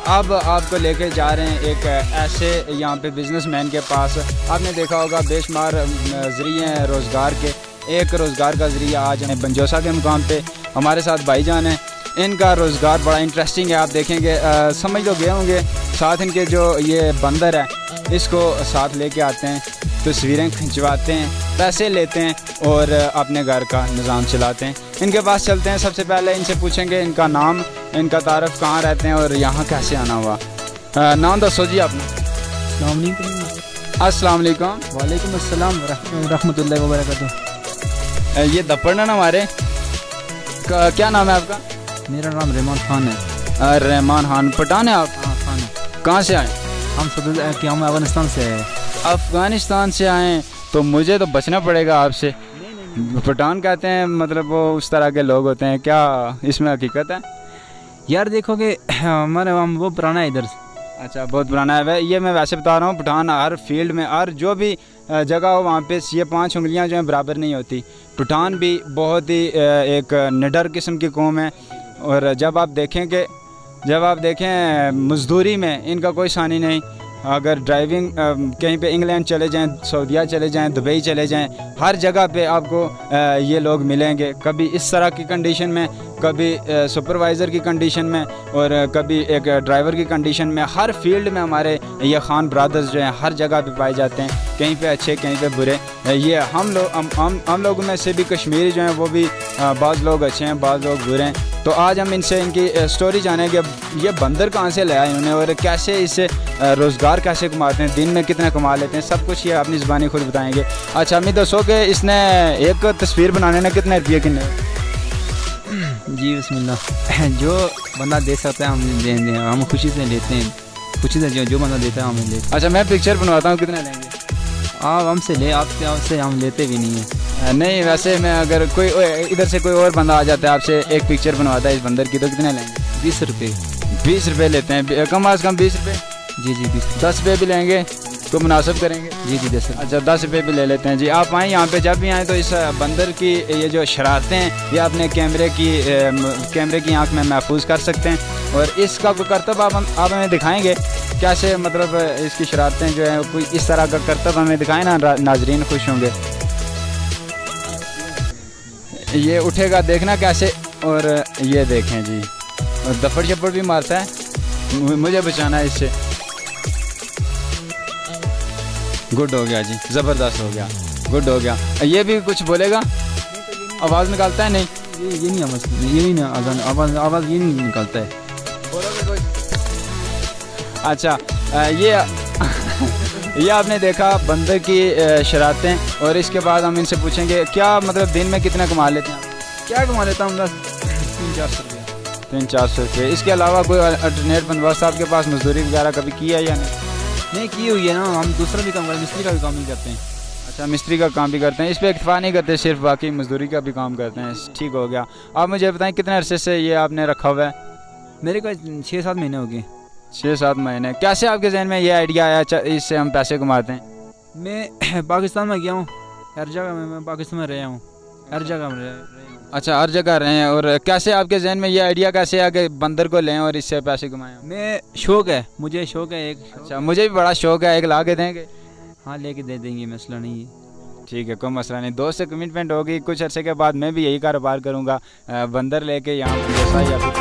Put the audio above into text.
अब आपको लेके जा रहे हैं एक ऐसे यहाँ पे बिजनेसमैन के पास। आपने देखा होगा बेशुमार ज़रिए हैं रोज़गार के। एक रोज़गार का ज़रिया आज हमें बंजोसा के मुकाम पे हमारे साथ भाईजान हैं। इनका रोज़गार बड़ा इंटरेस्टिंग है, आप देखेंगे समझ तो गए होंगे। साथ इनके जो ये बंदर है इसको साथ लेके आते हैं, तस्वीरें खिंचवाते हैं, पैसे लेते हैं और अपने घर का निज़ाम चलाते हैं। इनके पास चलते हैं। सबसे पहले इनसे पूछेंगे इनका नाम, इनका तारफ़, कहाँ रहते हैं और यहाँ कैसे आना हुआ। नाम दसो जी अपना। अस्सलाम वालेकुम। वालेकुम अस्सलाम रहमतुल्लाहि व बरकातुहू। ये दप्पड़ ना हमारे, क्या नाम है आपका? मेरा नाम रहमान खान है। रहमान खान, पठान है आप? हाँ खान है। कहाँ से आए? हम अफगानिस्तान से आए। अफ़गानिस्तान से आए, तो मुझे तो बचना पड़ेगा आपसे। पठान कहते हैं मतलब वो उस तरह के लोग होते हैं, क्या इसमें हकीकत है? यार देखो कि हमारे हम वो पुराना है इधर से। अच्छा, बहुत पुराना है। ये मैं वैसे बता रहा हूँ, पठान हर फील्ड में, हर जो भी जगह हो वहाँ पे ये 5 उंगलियाँ जो हैं बराबर नहीं होती। पठान भी बहुत ही एक निडर किस्म की कौम है। और जब आप देखें मजदूरी में इनका कोई सानी नहीं। अगर ड्राइविंग कहीं पे इंग्लैंड चले जाएं, सऊदीया चले जाएं, दुबई चले जाएं, हर जगह पे आपको ये लोग मिलेंगे। कभी इस तरह की कंडीशन में, कभी सुपरवाइज़र की कंडीशन में और कभी एक ड्राइवर की कंडीशन में। हर फील्ड में हमारे ये खान ब्रदर्स जो हैं हर जगह पे पाए जाते हैं, कहीं पे अच्छे कहीं पे बुरे। ये हम लोगों में से भी कश्मीरी जो हैं वो भी बाज़ लोग अच्छे हैं, बाज़ लोग बुरे हैं। तो आज हम इनसे इनकी स्टोरी जानेंगे, ये बंदर कहाँ से लाया इन्होंने और कैसे इससे रोज़गार कैसे कमाते हैं, दिन में कितना कमा लेते हैं, सब कुछ ये अपनी ज़बानी खुद बताएंगे। अच्छा अम्मी दसो कि इसने एक तस्वीर बनाने में कितने रुपये किन्ने? जी बिस्मिल्लाह। जो बंदा दे सकता है हम दे दें, हम खुशी से लेते हैं, खुशी से जो बंदा देता है हम लेते हैं। अच्छा मैं पिक्चर बनवाता हूँ, कितने लेंगे? आप हमसे ले, आपसे हम लेते भी नहीं हैं। नहीं वैसे मैं अगर कोई इधर से कोई और बंदा आ जाता है आपसे एक पिक्चर बनवाता है इस बंदर की, तो कितने लेंगे? 20 रुपये। 20 रुपये लेते हैं, कम अज़ कम 20 रुपये। जी 20। 10 रुपये भी लेंगे तो मुनासिब करेंगे। जी 10। अच्छा 10 रुपये भी ले लेते हैं जी। आप आएँ यहाँ पे, जब भी आएँ तो इस बंदर की ये जो शरारतें हैं ये अपने कैमरे की आंख में महफूज कर सकते हैं। और इसका करतब आप हमें दिखाएंगे कैसे, मतलब इसकी शरारतें जो हैं कोई इस तरह का करतब हमें दिखाएं ना, नाजरीन खुश होंगे। ये उठेगा देखना कैसे, और ये देखें जी, और दफड़ शपड़ भी मारता है। मुझे बचाना है इससे। गुड हो गया जी, ज़बरदस्त हो गया, गुड हो गया। ये भी कुछ बोलेगा, आवाज़ निकालता है? नहीं ये नहीं आवाज़ ये नहीं निकालता है। बोलोगे कोई? अच्छा ये आपने देखा बंदर की शरारतें। और इसके बाद हम इनसे पूछेंगे क्या मतलब दिन में कितना कमा लेते हैं? क्या कमा लेता हूँ? 300-400 रुपये। 300-400 रुपये। इसके अलावा कोई अल्टरनेट बंदोबस्त आपके पास मजदूरी वगैरह कभी किया है या नहीं की हुई है ना? हम दूसरा भी काम करते हैं, मिस्त्री का भी काम नहीं करते हैं। अच्छा मिस्त्री का काम भी करते हैं, इस पर इक्तफा नहीं करते, सिर्फ बाकी मजदूरी का भी काम करते हैं। ठीक हो गया। आप मुझे बताएं कितने अरसे से ये आपने रखा हुआ है? मेरे को 6-7 महीने हो गए। 6-7 महीने। कैसे आपके जहन में ये आइडिया आया इससे हम पैसे कमाते हैं? मैं पाकिस्तान में गया हूँ, हर जगह मैं पाकिस्तान में रहा हूँ, हर जगह में रहा हूँ। अच्छा हर जगह रहे हैं। और कैसे आपके जहन में ये आइडिया कैसे आया कि बंदर को लें और इससे पैसे कमाएं? मुझे शौक़ है एक। अच्छा मुझे भी बड़ा शौक़ है, एक ला के देंगे? हाँ लेके दे देंगे, मसला नहीं है। ठीक है, कोई मसला नहीं। दोस्त से कमिटमेंट होगी, कुछ अर्से के बाद मैं भी यही कारोबार करूँगा, बंदर लेके यहाँ या फिर